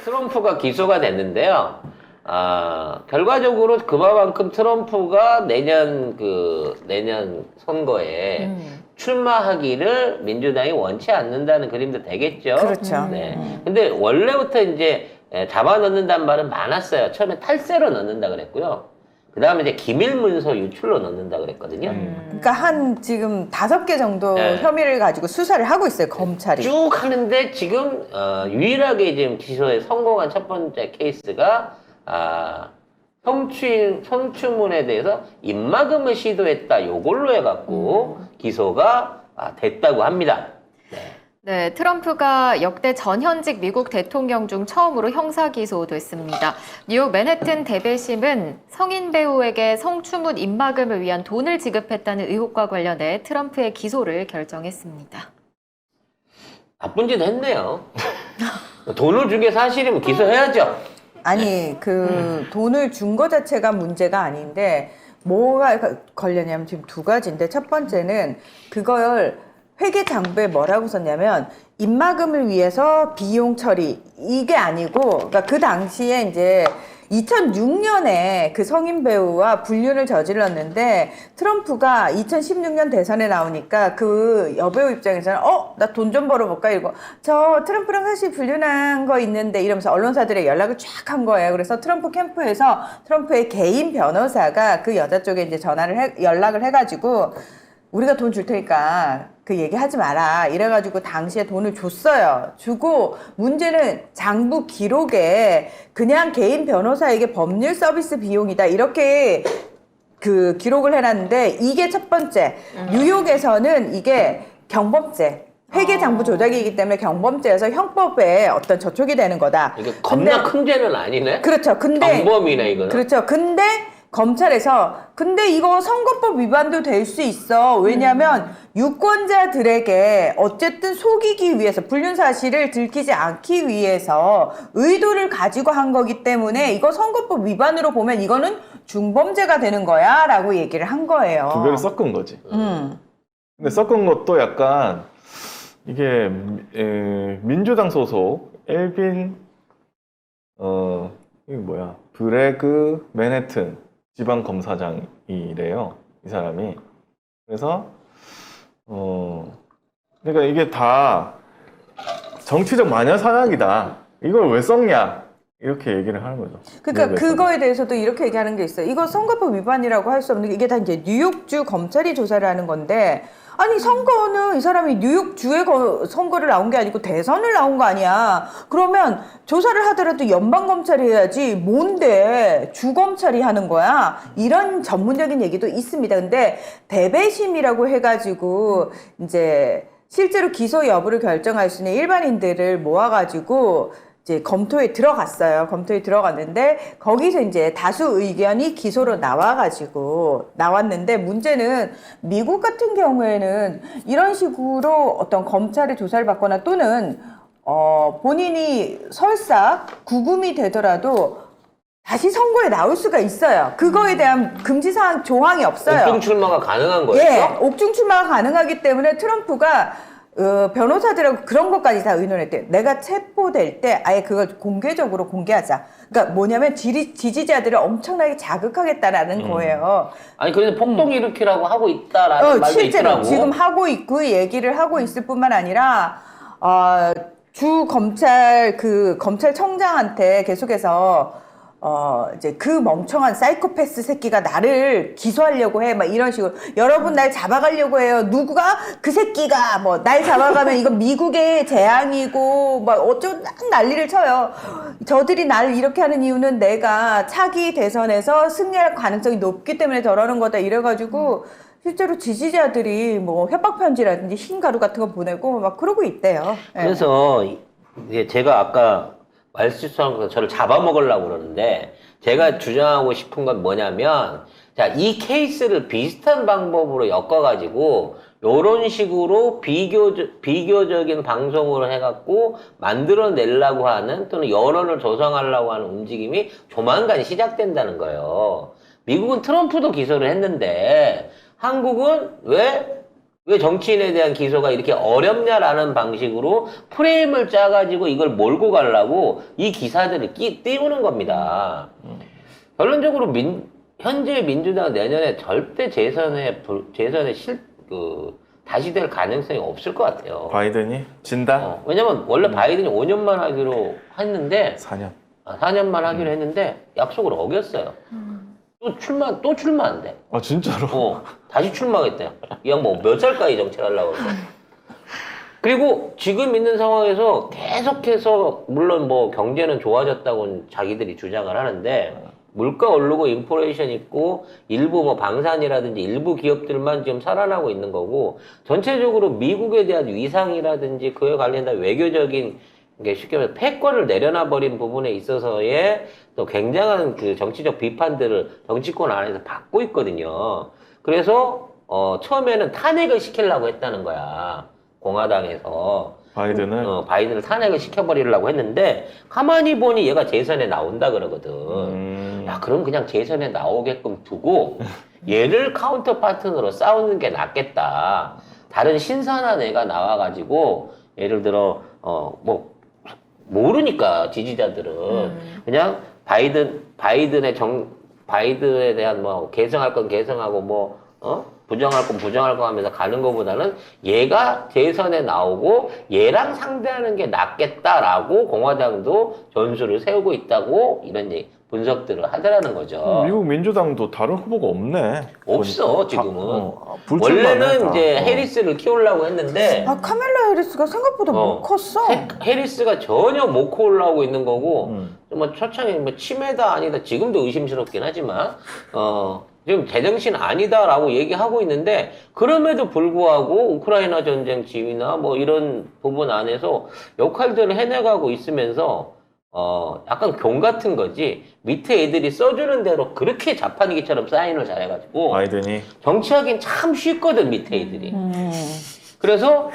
트럼프가 기소가 됐는데요. 결과적으로 그만큼 트럼프가 내년 선거에 출마하기를 민주당이 원치 않는다는 그림도 되겠죠. 그렇죠. 네. 근데 원래부터 이제 잡아 넣는다는 말은 많았어요. 처음에 탈세로 넣는다 그랬고요. 그 다음에 이제 기밀문서 유출로 넣는다 그랬거든요. 그러니까 한 지금 5개 정도 네. 혐의를 가지고 수사를 하고 있어요, 검찰이. 쭉 하는데 지금 유일하게 지금 기소에 성공한 첫 번째 케이스가 성추문에 대해서 입막음을 시도했다. 요걸로 해갖고 기소가 됐다고 합니다. 네, 트럼프가 역대 전현직 미국 대통령 중 처음으로 형사 기소됐습니다. 뉴욕 맨해튼 대배심은 성인 배우에게 성추문 입막음을 위한 돈을 지급했다는 의혹과 관련해 트럼프의 기소를 결정했습니다. 나쁜 짓 했네요. 돈을 준 게 사실이면 기소해야죠. 아니, 그 돈을 준 거 자체가 문제가 아닌데 뭐가 걸렸냐면 지금 2가지인데 첫 번째는 그걸 회계 장부에 뭐라고 썼냐면 입막음을 위해서 비용 처리 이게 아니고 그러니까 그 당시에 이제 2006년에 그 성인 배우와 불륜을 저질렀는데 트럼프가 2016년 대선에 나오니까 그 여배우 입장에서는 나 돈 좀 벌어볼까 이러고 저 트럼프랑 사실 불륜한 거 있는데 이러면서 언론사들에 연락을 쫙 한 거예요. 그래서 트럼프 캠프에서 트럼프의 개인 변호사가 그 여자 쪽에 이제 연락을 해가지고 우리가 돈 줄 테니까 그 얘기하지 마라 이래가지고 당시에 돈을 줬어요. 주고 문제는 장부 기록에 그냥 개인 변호사에게 법률 서비스 비용이다 이렇게 그 기록을 해놨는데 이게 첫 번째. 뉴욕에서는 이게 경범죄 회계 장부 조작이기 때문에 경범죄여서 형법에 어떤 저촉이 되는 거다. 이게 겁나 큰 죄는 아니네. 그렇죠. 근데 경범이네 이거는. 그렇죠. 근데 검찰에서 근데 이거 선거법 위반도 될 수 있어. 왜냐하면 유권자들에게 어쨌든 속이기 위해서 불륜 사실을 들키지 않기 위해서 의도를 가지고 한 거기 때문에 이거 선거법 위반으로 보면 이거는 중범죄가 되는 거야 라고 얘기를 한 거예요. 2배를 섞은 거지. 근데 섞은 것도 약간 이게 민주당 소속 엘빈 이게 뭐야 브레그 맨해튼 지방검사장이래요 이 사람이. 그래서 그러니까 이게 다 정치적 마녀 사냥이다 이걸 왜 썼냐 이렇게 얘기를 하는 거죠. 그러니까 미국에서는. 그거에 대해서도 이렇게 얘기하는 게 있어요. 이거 선거법 위반이라고 할 수 없는 게 이게 다 이제 뉴욕주 검찰이 조사를 하는 건데 아니 선거는 이 사람이 뉴욕주에 선거를 나온 게 아니고 대선을 나온 거 아니야. 그러면 조사를 하더라도 연방검찰이 해야지 뭔데 주검찰이 하는 거야. 이런 전문적인 얘기도 있습니다. 근데 대배심이라고 해가지고 이제 실제로 기소 여부를 결정할 수 있는 일반인들을 모아가지고 이제 검토에 들어갔어요. 검토에 들어갔는데 거기서 이제 다수 의견이 기소로 나왔는데 문제는 미국 같은 경우에는 이런 식으로 어떤 검찰의 조사를 받거나 또는 본인이 설사 구금이 되더라도 다시 선거에 나올 수가 있어요. 그거에 대한 금지사항 조항이 없어요. 옥중 출마가 가능한 거예요? 예, 옥중 출마가 가능하기 때문에 트럼프가 변호사들하고 그런 것까지 다 의논했대요. 내가 체포될 때 아예 그걸 공개적으로 공개하자. 그러니까 뭐냐면 지지자들을 엄청나게 자극하겠다라는 거예요. 아니 그래서 폭동 일으키라고 하고 있다라는 말도 실제로 있더라고. 지금 하고 있고 얘기를 하고 있을 뿐만 아니라 주 검찰청장한테 계속해서 이제 그 멍청한 사이코패스 새끼가 나를 기소하려고 해. 막 이런 식으로. 여러분 날 잡아가려고 해요. 누구가? 그 새끼가 뭐 날 잡아가면 이건 미국의 재앙이고 막 어쩌고 난리를 쳐요. 저들이 나를 이렇게 하는 이유는 내가 차기 대선에서 승리할 가능성이 높기 때문에 저러는 거다. 이래가지고 실제로 지지자들이 뭐 협박 편지라든지 흰 가루 같은 거 보내고 막 그러고 있대요. 예. 그래서 이게 제가 아까 말실수한 거 저를 잡아먹으려고 그러는데 제가 주장하고 싶은 건 뭐냐면 자, 이 케이스를 비슷한 방법으로 엮어가지고 요런 식으로 비교적인 방송으로 해갖고 만들어내려고 하는 또는 여론을 조성하려고 하는 움직임이 조만간 시작된다는 거예요. 미국은 트럼프도 기소를 했는데 한국은 왜 왜 정치인에 대한 기소가 이렇게 어렵냐라는 방식으로 프레임을 짜가지고 이걸 몰고 가려고 이 기사들을 띄우는 겁니다. 결론적으로 현재 민주당 내년에 절대 재선에 다시 될 가능성이 없을 것 같아요. 바이든이 진다? 왜냐면 원래 바이든이 5년만 하기로 했는데 4년. 4년만 하기로 했는데 약속을 어겼어요. 또 출마한대. 아 진짜로? 다시 출마하겠대요. 이 양반 몇 살까지 정치를 하려고 그러고. 그리고 지금 있는 상황에서 계속해서 물론 뭐 경제는 좋아졌다고 자기들이 주장을 하는데 물가 오르고 인플레이션 있고 일부 뭐 방산이라든지 일부 기업들만 지금 살아나고 있는 거고 전체적으로 미국에 대한 위상이라든지 그에 관련된 외교적인 게 쉽게 말해서 패권을 내려놔 버린 부분에 있어서의 또 굉장한 그 정치적 비판들을 정치권 안에서 받고 있거든요. 그래서 처음에는 탄핵을 시키려고 했다는 거야. 공화당에서. 바이든을 탄핵을 시켜버리려고 했는데 가만히 보니 얘가 재선에 나온다 그러거든. 야, 그럼 그냥 재선에 나오게끔 두고 얘를 카운터 파트너로 싸우는 게 낫겠다. 다른 신선한 애가 나와가지고 예를 들어 뭐 모르니까 지지자들은 그냥 바이든에 대한 뭐 개성할 건 개성하고 뭐 부정할 건 부정할 거 하면서 가는 것보다는 얘가 재선에 나오고 얘랑 상대하는 게 낫겠다라고 공화당도 전술을 세우고 있다고 이런 분석들을 하더라는 거죠. 미국 민주당도 다른 후보가 없네. 없어 지금은. 불출마네, 원래는 다. 이제 해리스를 키우려고 했는데 카멜라 해리스가 생각보다 못 컸어. 해리스가 전혀 못 올라오고 있는 거고 뭐 초창에 뭐 치매다 아니다 지금도 의심스럽긴 하지만 지금 제정신 아니다라고 얘기하고 있는데 그럼에도 불구하고 우크라이나 전쟁 지휘나 뭐 이런 부분 안에서 역할들을 해내가고 있으면서 약간 경 같은 거지 밑에 애들이 써주는 대로 그렇게 자판기처럼 사인을 잘해가지고 바이든이 정치하기는 참 쉽거든 밑에 애들이. 그래서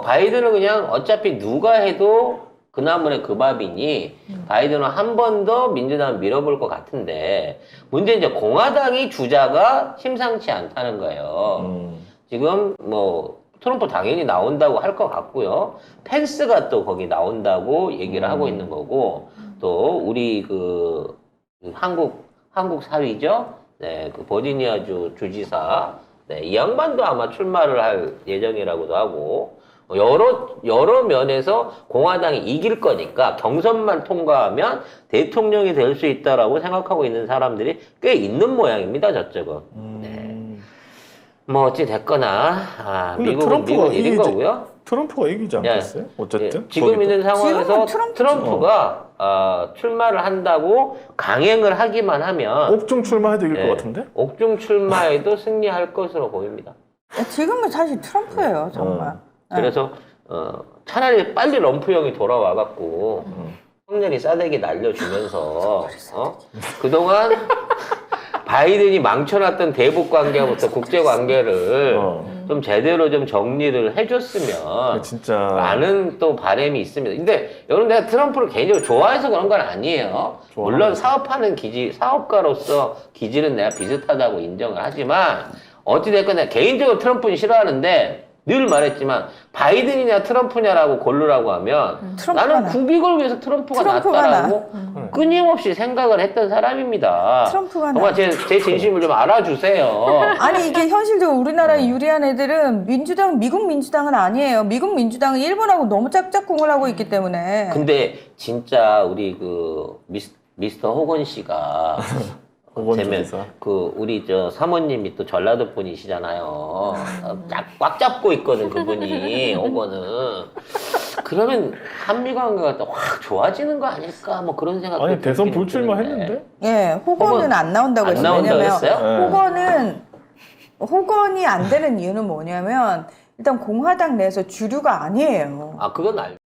바이든은 그냥 어차피 누가 해도 그나물의 그 밥이니 바이든은 한 번 더 민주당을 밀어볼 것 같은데 문제는 이제 공화당이 주자가 심상치 않다는 거예요. 지금 뭐 트럼프 당연히 나온다고 할 것 같고요. 펜스가 또 거기 나온다고 얘기를 하고 있는 거고 또 우리 그 한국 사위죠. 네, 그 버지니아주 주지사 네, 이 양반도 아마 출마를 할 예정이라고도 하고 여러 면에서 공화당이 이길 거니까 경선만 통과하면 대통령이 될 수 있다라고 생각하고 있는 사람들이 꽤 있는 모양입니다. 저쪽은. 네. 뭐 어찌 됐거나 근데 미국은 미국 일인 이기지. 거고요. 트럼프가 이기지 않겠어요? 어쨌든 지금 거기도. 있는 상황에서 지금은 트럼프가 출마를 한다고 강행을 하기만 하면 옥중 출마해도 이길 네, 것 같은데? 옥중 출마에도 승리할 것으로 보입니다. 지금은 사실 트럼프예요, 정말. 그래서 차라리 빨리 럼프 형이 돌아와 갖고 형렬이 싸대기 날려주면서 그동안 바이든이 망쳐놨던 대북 관계부터 국제 관계를 좀 제대로 좀 정리를 해줬으면 진짜 라는 또 바람이 있습니다. 근데 여러분 내가 트럼프를 개인적으로 좋아해서 그런 건 아니에요. 물론 사업하는 사업가로서 기질은 내가 비슷하다고 인정을 하지만 어찌됐건 내가 개인적으로 트럼프는 싫어하는데 늘 말했지만 바이든이냐 트럼프냐라고 고르라고 하면 나는 국익을 위해서 트럼프가 낫다라고 끊임없이 생각을 했던 사람입니다. 트럼프가 정말 제 진심을 좀 알아주세요. 아니 이게 현실적으로 우리나라에 유리한 애들은 미국 민주당은 아니에요. 미국 민주당은 일본하고 너무 짝짝꿍을 하고 있기 때문에. 근데 진짜 우리 그 미스터 호건 씨가 되면 그 우리 저 사모님이 또 전라도 분이시잖아요. 꽉 잡고 있거든 그분이 호건은. 그러면 한미 관계가 또 확 좋아지는 거 아닐까 뭐 그런 생각. 아니 대선 불출마했는데? 예, 호건은 안 나온다고 했어요. 나온다고 왜냐면 했어요? 호건이 안 되는 이유는 뭐냐면 일단 공화당 내에서 주류가 아니에요. 그건 알죠.